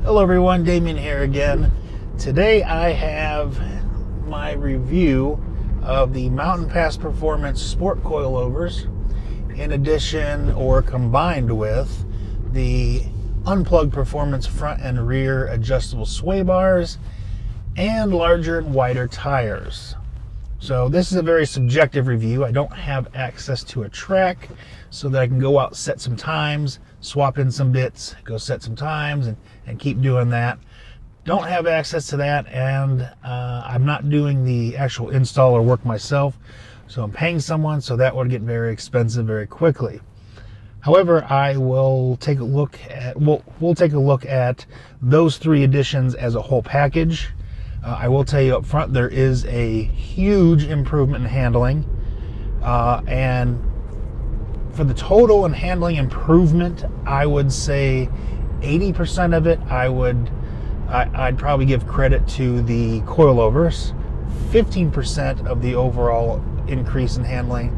Hello everyone, Damien here again. Today I have my review of the Mountain Pass Performance Sport Coilovers in addition or combined with the Unplugged Performance front and rear adjustable sway bars and larger and wider tires. So this is a very subjective review. I don't have access to a track so that I can go out, set some times, swap in some bits, go set some times, and keep doing that. Don't have access to that, and I'm not doing the actual install or work myself, so I'm paying someone, so that would get very expensive very quickly. However, I will take a look at, we'll take a look at those three additions as a whole package. I will tell you up front, there is a huge improvement in handling, and for the total and handling improvement, I would say 80% of it I'd probably give credit to the coilovers. 15% of the overall increase in handling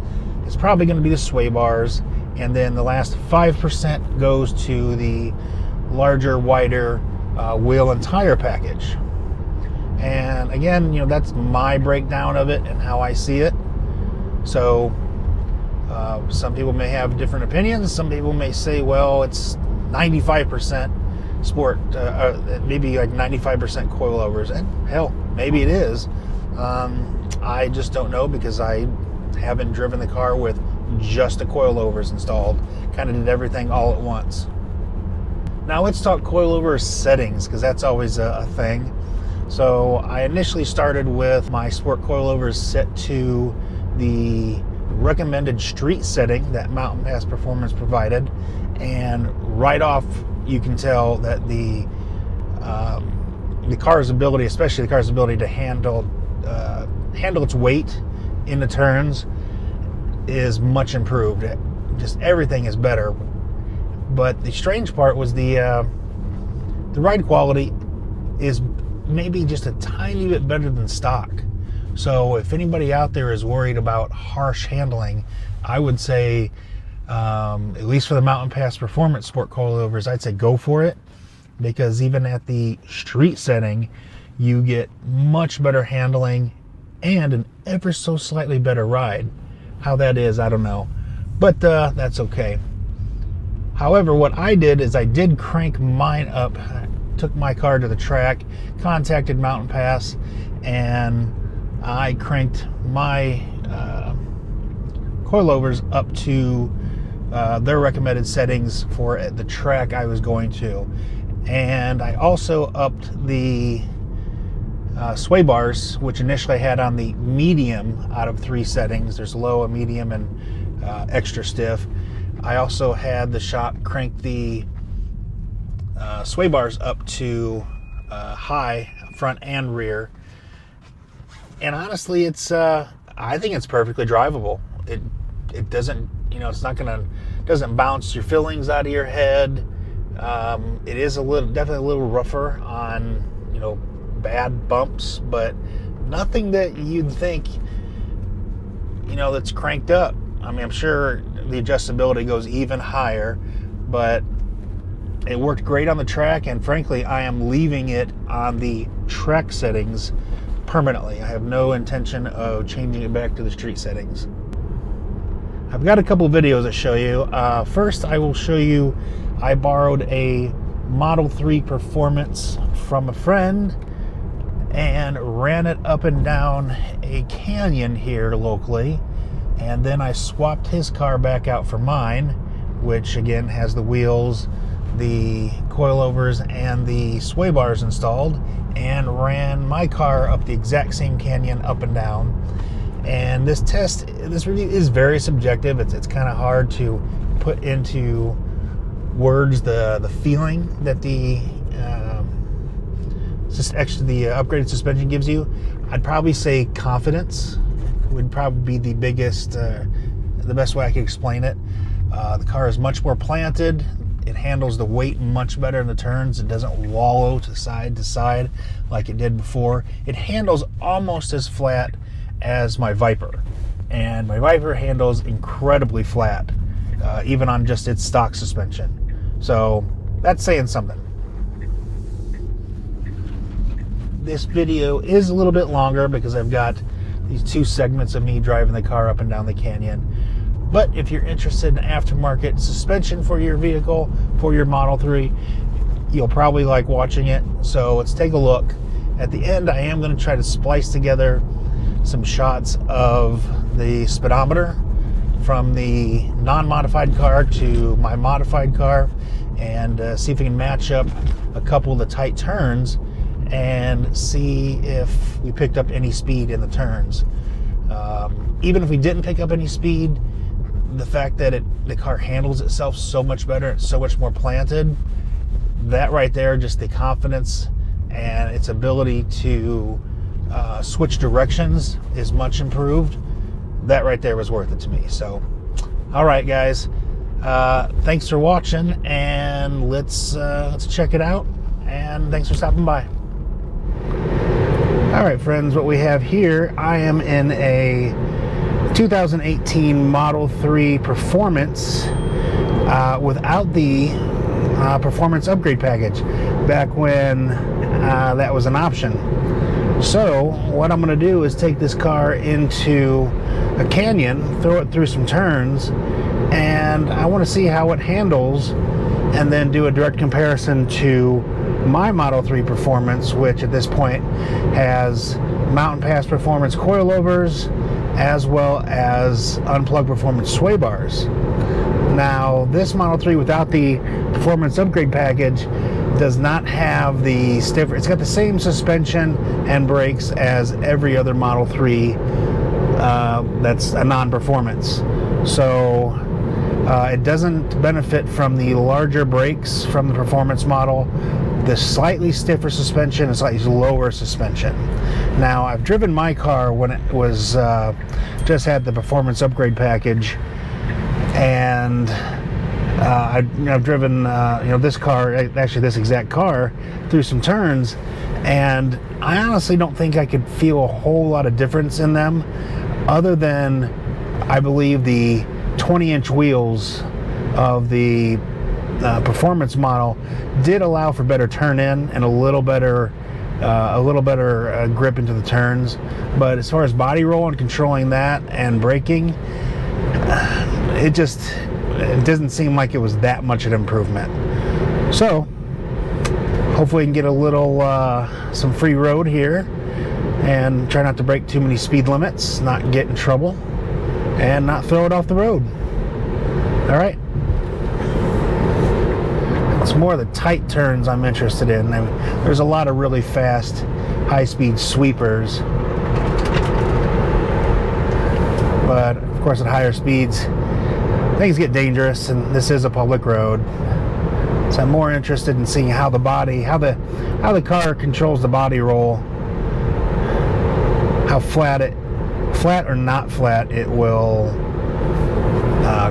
is probably going to be the sway bars, and then the last 5% goes to the larger, wider wheel and tire package. And again, that's my breakdown of it and how I see it. So some people may have different opinions. Some people may say, well, it's 95% sport, maybe like 95% coilovers. And hell, maybe it is. I just don't know because I haven't driven the car with just the coilovers installed. Kind of did everything all at once. Now let's talk coilover settings, because that's always a thing. So I initially started with my sport coilovers set to the recommended street setting that Mountain Pass Performance provided, and right off you can tell that the car's ability, especially the car's ability to handle its weight in the turns, is much improved. Just everything is better. But the strange part was the ride quality is maybe just a tiny bit better than stock. So if anybody out there is worried about harsh handling, I would say, at least for the Mountain Pass Performance Sport Coilovers, I'd say go for it, because even at the street setting, you get much better handling and an ever so slightly better ride. How that is, I don't know, but that's okay. However, what I did is I did crank mine up. Took my car to the track, contacted Mountain Pass, and I cranked my coilovers up to their recommended settings for the track I was going to. And I also upped the sway bars, which initially I had on the medium out of 3 settings. There's low, a medium, and extra stiff. I also had the shop crank the sway bars up to high, front and rear, and honestly, it's I think it's perfectly drivable. It doesn't, it's not doesn't bounce your fillings out of your head. It is definitely a little rougher on bad bumps, but nothing that you'd think that's cranked up. I mean, I'm sure the adjustability goes even higher, but it worked great on the track, and frankly, I am leaving it on the track settings permanently. I have no intention of changing it back to the street settings. I've got a couple videos to show you. First, I will show you, I borrowed a Model 3 Performance from a friend and ran it up and down a canyon here locally, and then I swapped his car back out for mine, which again has the wheels, the coilovers, and the sway bars installed, and ran my car up the exact same canyon up and down. And this review is very subjective. It's kind of hard to put into words the feeling that the upgraded suspension gives you. I'd probably say confidence would probably be the best way I could explain it. The car is much more planted. It handles the weight much better in the turns. It doesn't wallow to side like it did before. It handles almost as flat as my Viper, and my Viper handles incredibly flat, even on just its stock suspension. So that's saying something. this video is a little bit longer because I've got these two segments of me driving the car up and down the canyon. But if you're interested in aftermarket suspension for your vehicle, for your Model 3, you'll probably like watching it. So let's take a look. At the end, I am going to try to splice together some shots of the speedometer from the non-modified car to my modified car, and see if we can match up a couple of the tight turns and see if we picked up any speed in the turns. Even if we didn't pick up any speed, the fact that the car handles itself so much better, it's so much more planted, that right there, just the confidence and its ability to switch directions is much improved. That right there was worth it to me. So, all right, guys, thanks for watching, and let's check it out. And thanks for stopping by. All right, friends, what we have here, I am in a 2018 Model 3 Performance without the Performance upgrade package, back when that was an option. So what I'm going to do is take this car into a canyon, throw it through some turns, and I want to see how it handles, and then do a direct comparison to my Model 3 Performance, which at this point has Mountain Pass Performance coilovers as well as Unplugged Performance sway bars. Now, this Model 3 without the Performance upgrade package does not have the stiffer. It's got the same suspension and brakes as every other Model 3 that's a non-performance. So it doesn't benefit from the larger brakes from the Performance model, the slightly stiffer suspension, and slightly lower suspension. Now, I've driven my car when it was just had the Performance upgrade package, and I've driven this car, actually this exact car, through some turns, and I honestly don't think I could feel a whole lot of difference in them, other than I believe the 20-inch wheels of the Performance model did allow for better turn in and a little better grip into the turns. But as far as body roll and controlling that and braking, it doesn't seem like it was that much an improvement. So hopefully we can get a little some free road here and try not to break too many speed limits, not get in trouble, and not throw it off the road. All right. It's more the tight turns I'm interested in. I mean, there's a lot of really fast, high-speed sweepers, but of course at higher speeds things get dangerous, and this is a public road. So I'm more interested in seeing how the car controls the body roll, how flat or not flat it will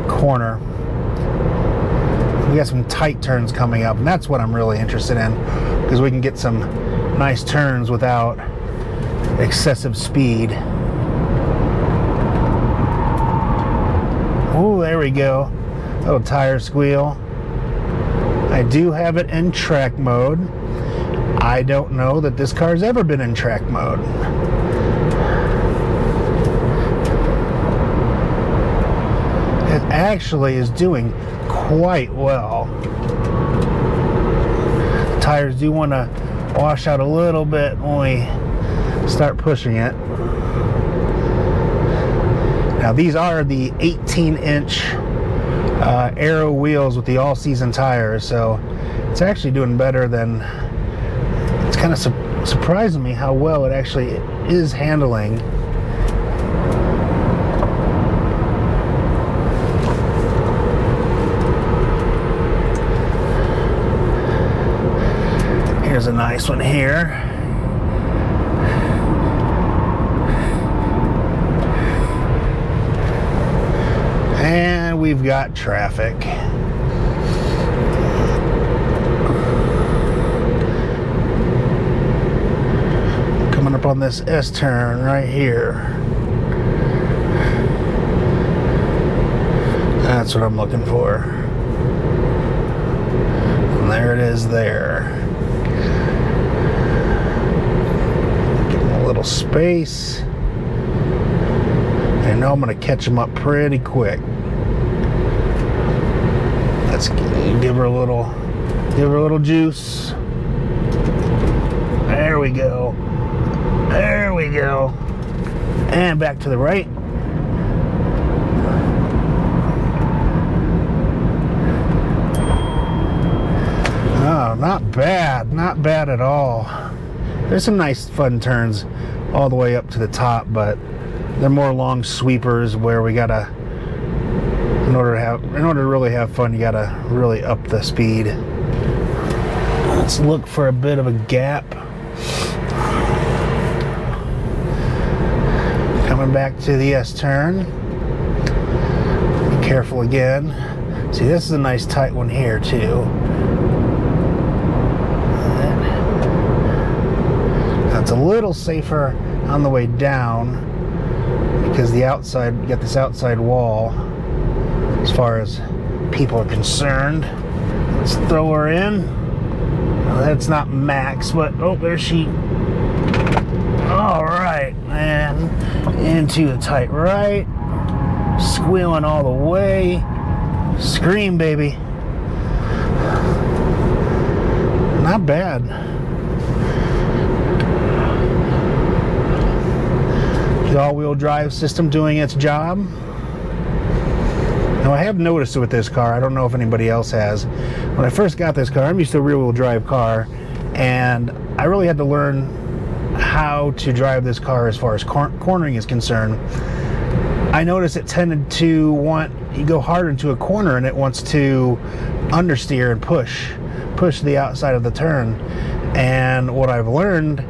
corner. We got some tight turns coming up, and that's what I'm really interested in, because we can get some nice turns without excessive speed. Oh, there we go. Little tire squeal. I do have it in track mode. I don't know that this car's ever been in track mode. It actually is doing quite well. The tires do want to wash out a little bit when we start pushing it. Now, these are the 18-inch Aero wheels with the all-season tires, so it's actually doing better than... It's kind of surprising me how well it actually is handling. Here's a nice one here. And we've got traffic. Coming up on this S-turn right here. That's what I'm looking for. And there it is there. little space. And now I'm going to catch them up pretty quick. Let's give her a little juice. There we go. There we go. And back to the right. Oh, not bad. Not bad at all. There's some nice fun turns all the way up to the top, but they're more long sweepers where we gotta, in order to really have fun, you gotta really up the speed. Let's look for a bit of a gap. Coming back to the S-turn. Be careful again. See, this is a nice tight one here too. It's a little safer on the way down because the outside, you got this outside wall as far as people are concerned. Let's throw her in. Well, that's not max, but oh, there she. All right, and into the tight right, squealing all the way. Scream, baby. Not bad. The all-wheel drive system doing its job. Now, I have noticed with this car, I don't know if anybody else has, when I first got this car, I'm used to a rear-wheel drive car, and I really had to learn how to drive this car as far as cornering is concerned. I noticed it tended to you go hard into a corner and it wants to understeer and push the outside of the turn. And what I've learned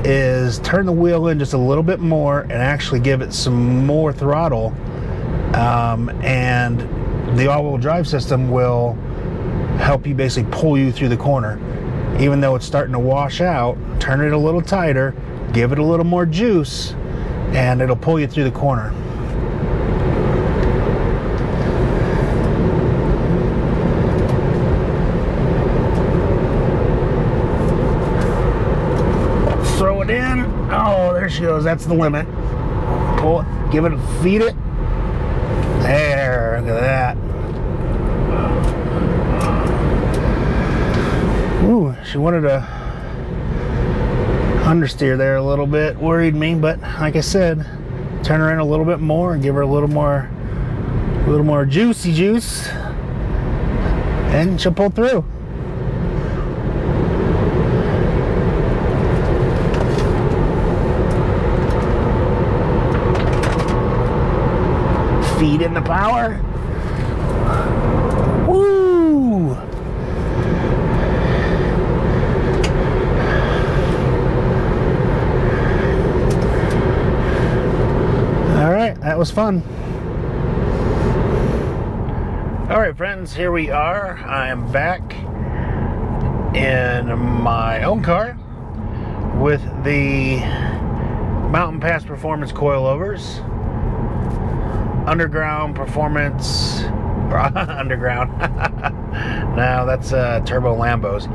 is turn the wheel in just a little bit more and actually give it some more throttle, and the all-wheel drive system will help you basically pull you through the corner. Even though it's starting to wash out, turn it a little tighter, give it a little more juice, and it'll pull you through the corner. Throw it in. Oh, there she goes. That's the limit. Pull it. Give it. Feed it. There. Look at that. Ooh, she wanted to understeer there a little bit. Worried me, but like I said, turn her in a little bit more and give her a little more juicy juice, and she'll pull through. Feed in the power. Woo! All right, that was fun. All right, friends, here we are. I am back in my own car with the Mountain Pass Performance coilovers. Underground Performance, or Underground, no, that's Turbo Lambos.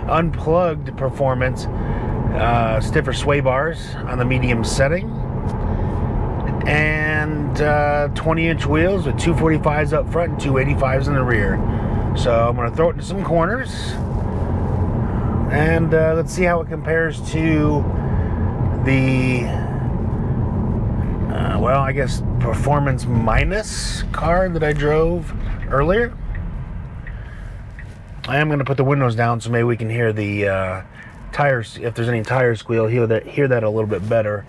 Unplugged Performance, stiffer sway bars on the medium setting, and 20-inch wheels with 245s up front and 285s in the rear. So I'm going to throw it into some corners, and let's see how it compares to the well, I guess Performance Minus car that I drove earlier. I am going to put the windows down so maybe we can hear the tires, if there's any tire squeal, hear that a little bit better.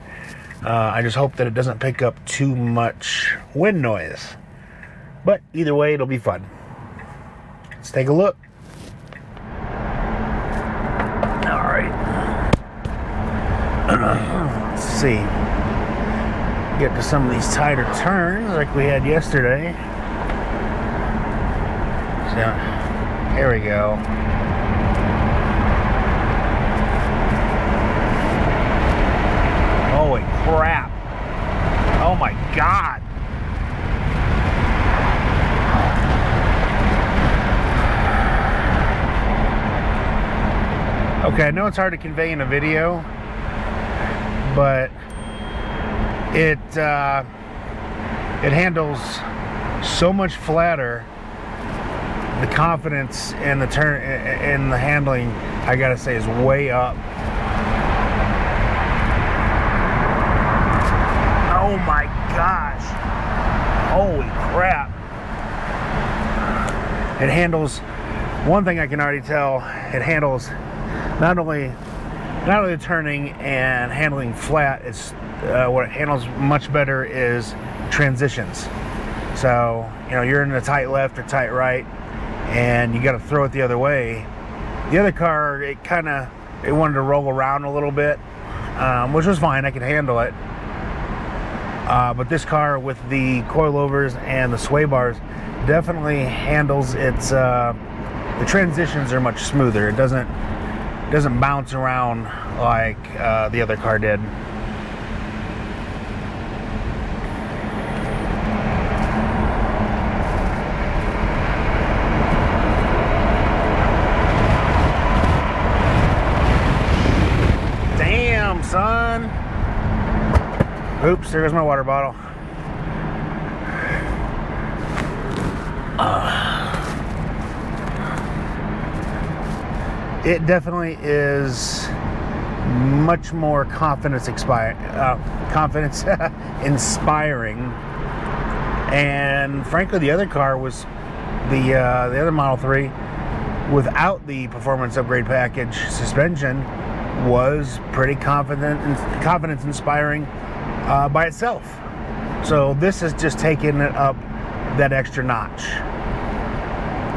I just hope that it doesn't pick up too much wind noise. But either way, it'll be fun. Let's take a look. All right. Let's see. Get to some of these tighter turns like we had yesterday. So, here we go. Holy crap. Oh my God. Okay, I know it's hard to convey in a video, but it handles so much flatter. The confidence in the handling, I gotta say, is way up. Oh my gosh! Holy crap! It handles. One thing I can already tell, it handles not only turning and handling flat. It's what it handles much better is transitions. So you're in a tight left or tight right, and you got to throw it the other way. The other car, it wanted to roll around a little bit, which was fine. I could handle it. But this car with the coilovers and the sway bars definitely handles its. The transitions are much smoother. It doesn't bounce around like the other car did. Damn, son. Oops, there goes my water bottle. It definitely is much more confidence inspiring, and frankly, the other car was the other Model 3 without the performance upgrade package suspension was pretty confidence inspiring by itself. So this is just taking it up that extra notch,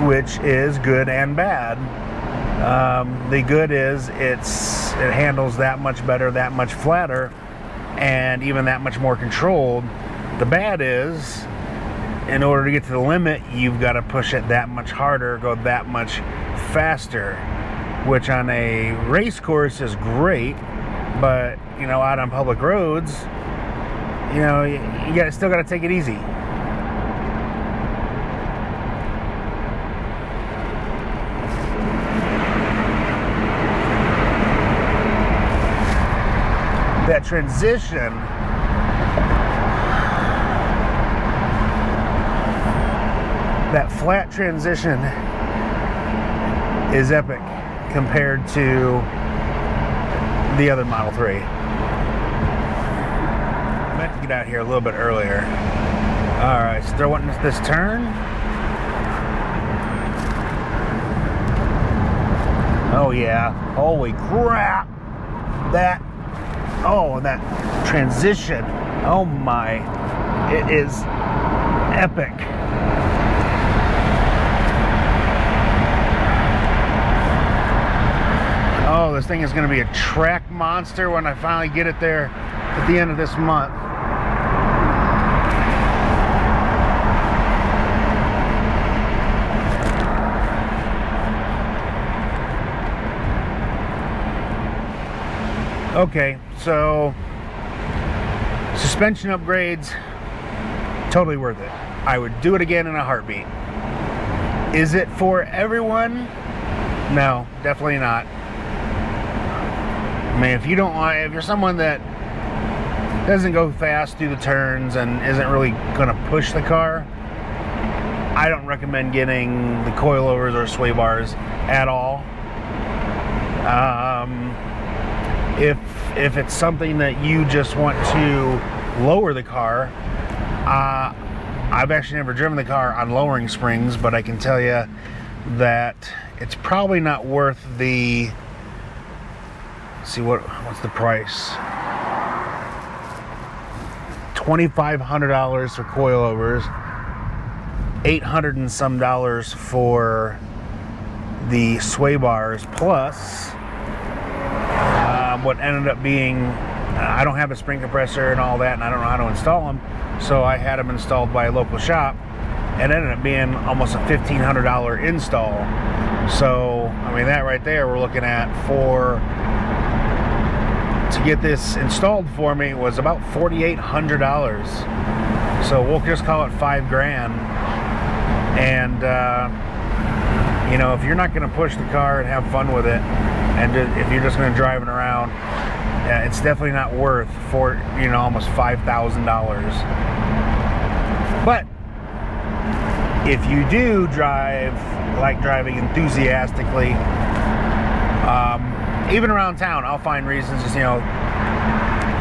which is good and bad. The good is it handles that much better, that much flatter, and even that much more controlled. The bad is, in order to get to the limit, you've got to push it that much harder, go that much faster, which on a race course is great, but out on public roads, you still got to take it easy. That transition, that flat transition is epic compared to the other Model 3. I meant to get out here a little bit earlier. Alright, so they're wanting this turn. Oh yeah, holy crap! That transition, oh my, it is epic. Oh, this thing is going to be a track monster when I finally get it there at the end of this month. Okay, so suspension upgrades, totally worth it. I would do it again in a heartbeat. Is it for everyone? No, definitely not. I mean, if you're someone that doesn't go fast through the turns and isn't really going to push the car, I don't recommend getting the coilovers or sway bars at all. If it's something that you just want to lower the car, I've actually never driven the car on lowering springs, but I can tell you that it's probably not worth the. See what's the price? $2,500 for coilovers, $800 and some for the sway bars, plus what ended up being, I don't have a spring compressor and all that, and I don't know how to install them, so I had them installed by a local shop, and it ended up being almost a $1,500 install. So I mean, that right there, we're looking at to get this installed for me was about $4,800. So we'll just call it $5,000. And if you're not going to push the car and have fun with it, and if you're just going to drive it around, it's definitely not worth almost $5,000. But if you do like driving enthusiastically, even around town, I'll find reasons just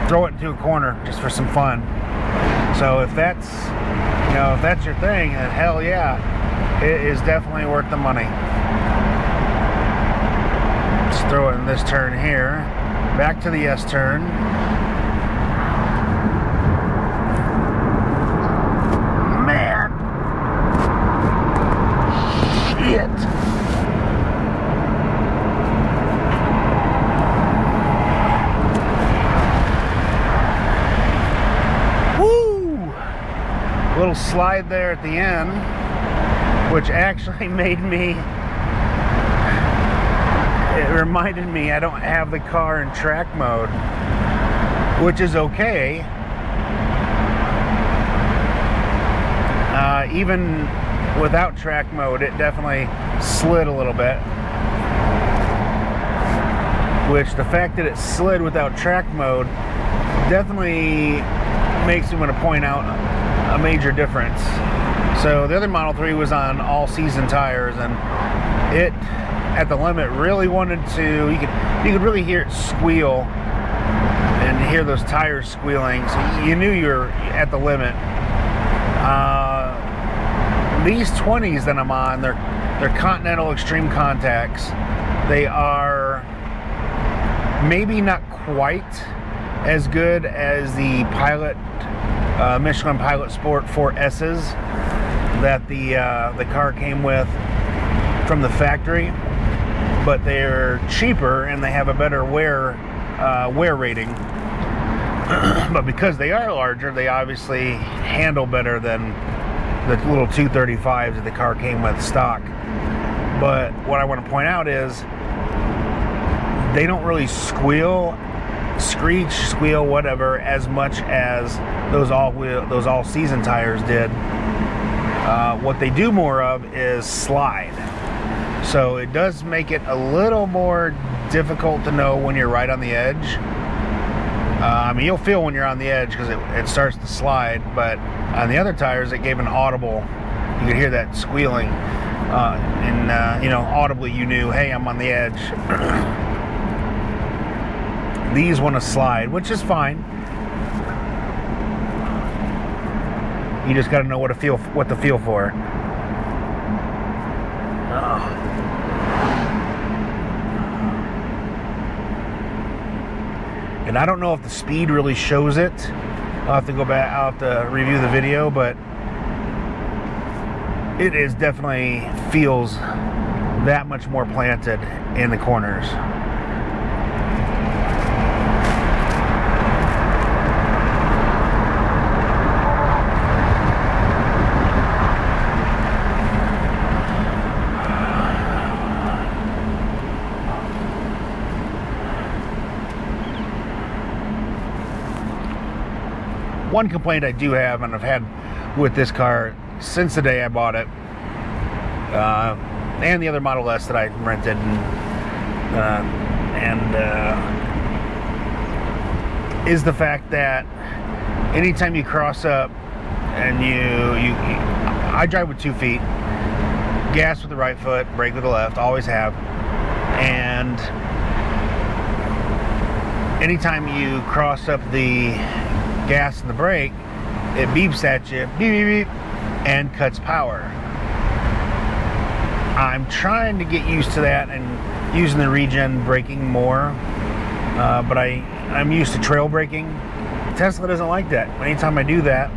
throw it into a corner just for some fun. So if that's your thing, then hell yeah, it is definitely worth the money. Let's throw it in this turn here, back to the S turn. Man, shit. Little slide there at the end, which actually it reminded me I don't have the car in track mode, which is okay. Even without track mode, it definitely slid a little bit, which the fact that it slid without track mode definitely makes me want to point out a major difference. So the other Model 3 was on all season tires, and it at the limit really wanted to, you could really hear it squeal and hear those tires squealing, so you knew you were at the limit. These 20s that I'm on, they're Continental Extreme Contacts. They are maybe not quite as good as the Pilot Michelin Pilot Sport 4S's that the car came with from the factory, but they're cheaper and they have a better wear rating. But because they are larger, they obviously handle better than the little 235s that the car came with stock. But what I want to point out is they don't really screech, squeal, whatever, as much as those all season tires did. What they do more of is slide, so it does make it a little more difficult to know when you're right on the edge. I mean, you'll feel when you're on the edge because it starts to slide, but on the other tires it gave an audible, you could hear that squealing, and audibly you knew, hey, I'm on the edge. These want to slide, which is fine. You just got to know what to feel for. Oh. And I don't know if the speed really shows it. I'll have to go back. I'll have to review the video, but it is definitely feels that much more planted in the corners. One complaint I do have, and I've had with this car since the day I bought it, and the other Model S that I rented, is the fact that anytime you cross up and I drive with 2 feet, gas with the right foot, brake with the left, always have, and anytime you cross up the gas and the brake, it beeps at you, beep, beep, beep, and cuts power. I'm trying to get used to that and using the regen braking more, but I'm used to trail braking. Tesla doesn't like that. Anytime I do that,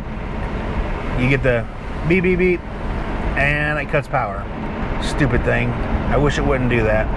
you get the beep, beep, beep, and it cuts power. Stupid thing. I wish it wouldn't do that.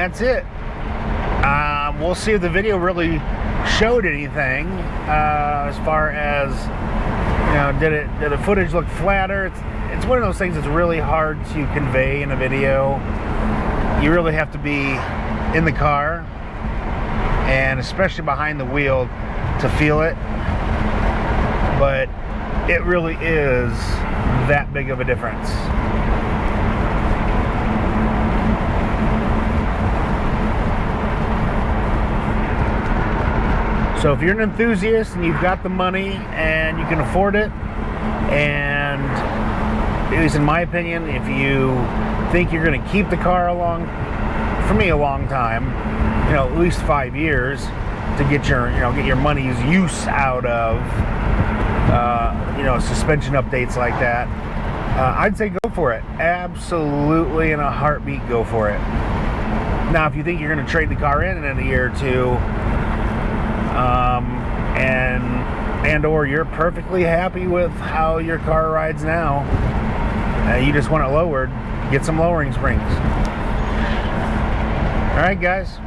that's it. We'll see if the video really showed anything as far as, did the footage look flatter. It's one of those things that's really hard to convey in a video. You really have to be in the car, and especially behind the wheel, to feel it. But it really is that big of a difference. So if you're an enthusiast and you've got the money and you can afford it, and at least in my opinion, if you think you're going to keep the car for me, a long time, at least 5 years, to get your money's use out of, suspension updates like that, I'd say go for it. Absolutely, in a heartbeat, go for it. Now, if you think you're going to trade the car in a year or two, or you're perfectly happy with how your car rides now, you just want it lowered, get some lowering springs. All right, guys.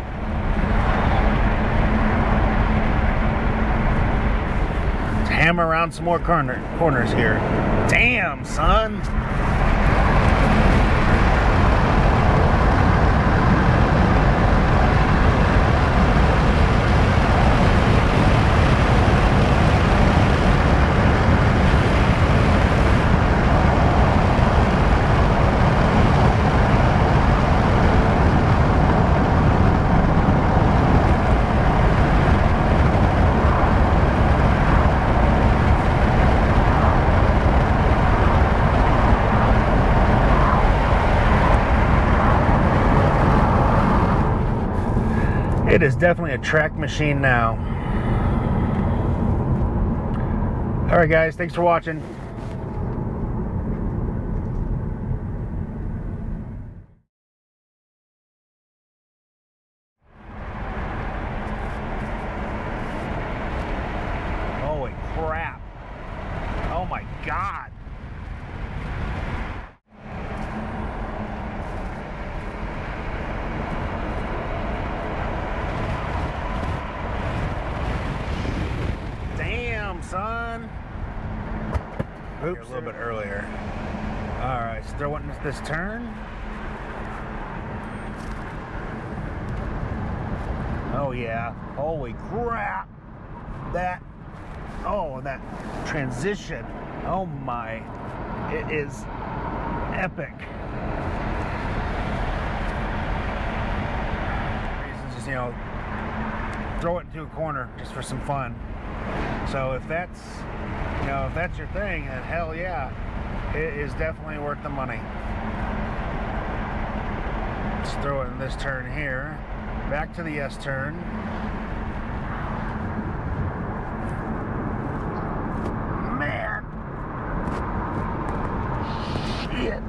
Let's hammer around some more corners here. Damn, son. It is definitely a track machine now. All right, guys, thanks for watching. Holy crap. Oh my God. Son. Oops. A little bit earlier. All right, so they're wanting this turn. Oh yeah. Holy crap. That transition. Oh my. It is epic. Just, throw it into a corner just for some fun. So if that's your thing, then hell yeah, it is definitely worth the money. Let's throw it in this turn here, back to the S turn. Man, shit.